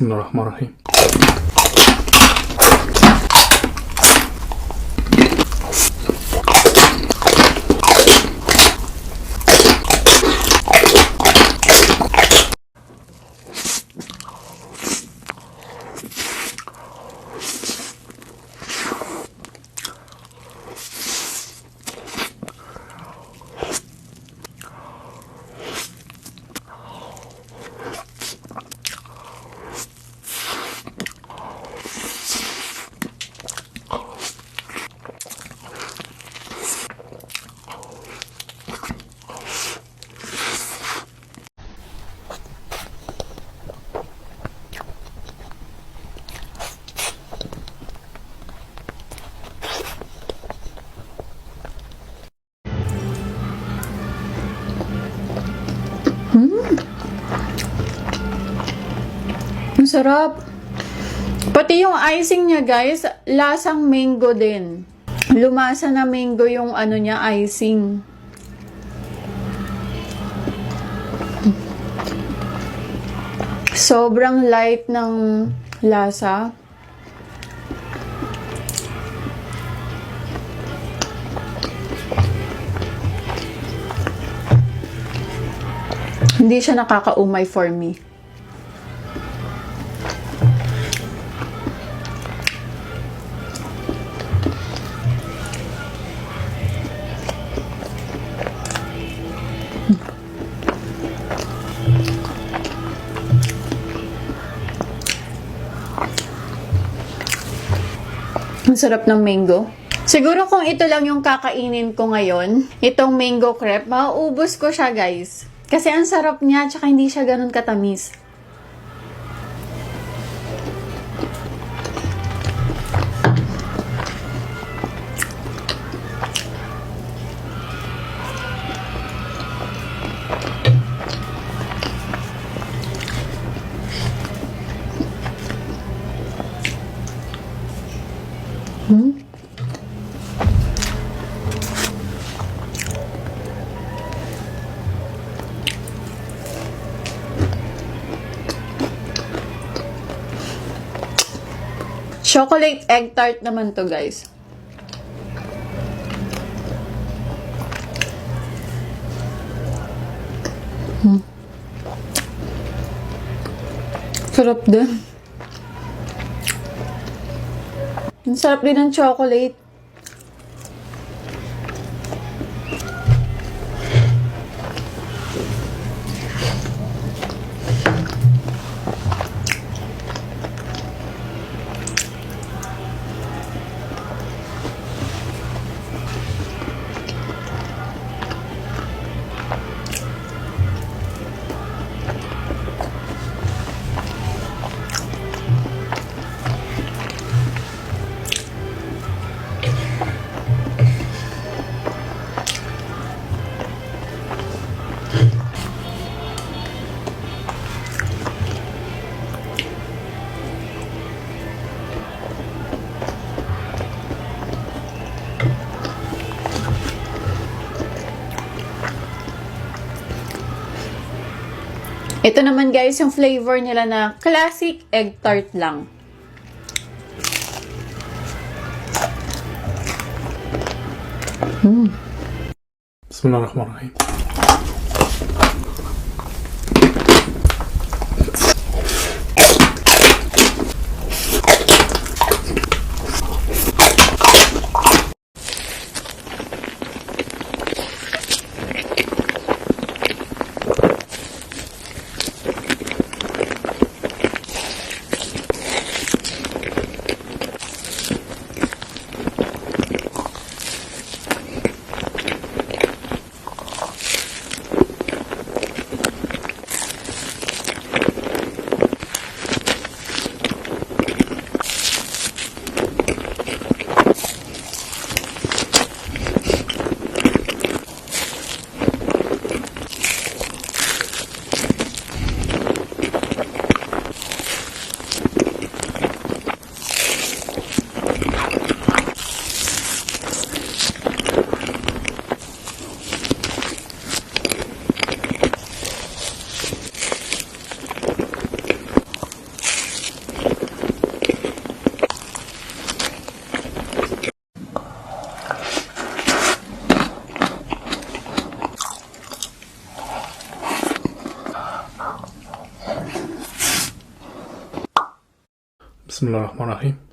Bismillahirrahmanirrahim. Ang sarap. Pati yung icing niya, guys, lasang mango din. Lumasa na mango yung ano niya, icing. Sobrang light ng lasa. Hindi siya nakakaumay for me. Ang sarap ng mango. Siguro kung ito lang yung kakainin ko ngayon, itong mango crepe, mauubos ko siya, guys. Kasi ang sarap niya, tsaka hindi siya ganun katamis. Chocolate egg tart naman to, guys. Sarap din. Ang sarap din ng chocolate. Ito naman, guys, yung flavor nila na classic egg tart lang. Bismillahirrahmanirrahim. Bismillahirrahmanirrahim.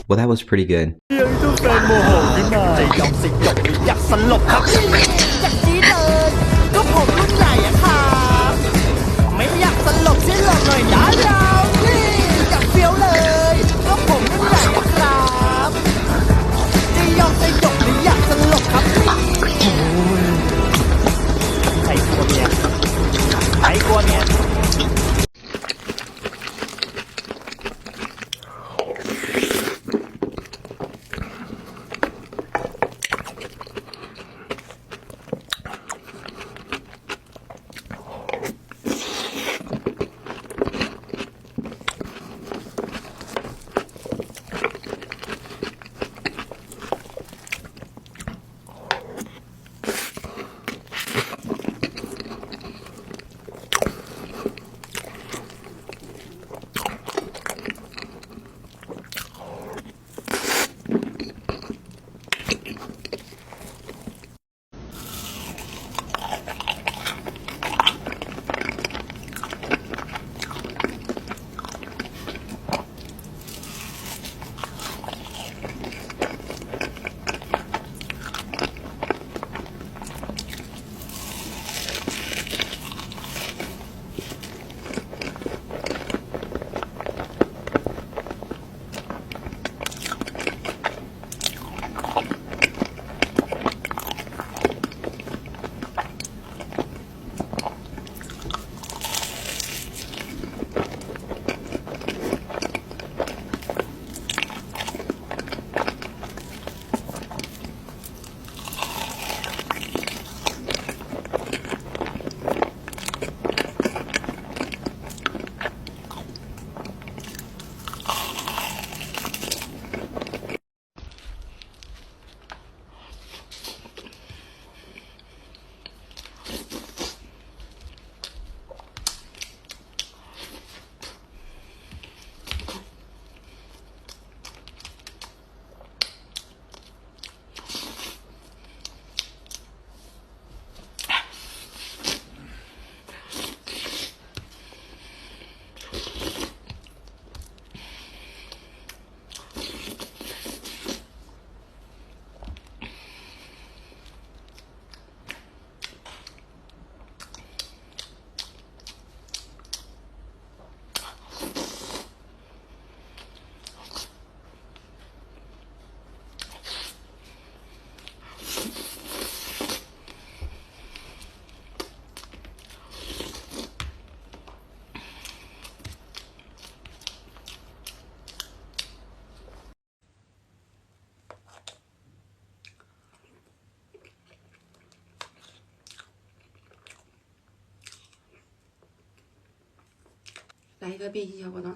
Well, that was pretty good. ทุกแฟนโมโหขึ้นมาจะยอมสยบหรืออยากสลบครับอยากจีเลยก็ผมรุ่นใหญ่อะครับไม่อยากสลบช่วยหลบหน่อยนะเราอยากเฟี้ยวเลยก็ผมรุ่นใหญ่อะครับจะยอมสยบหรืออยากสลบครับใครกลัวเนี่ยใครกลัวเนี่ย อ来一个变形小果冻。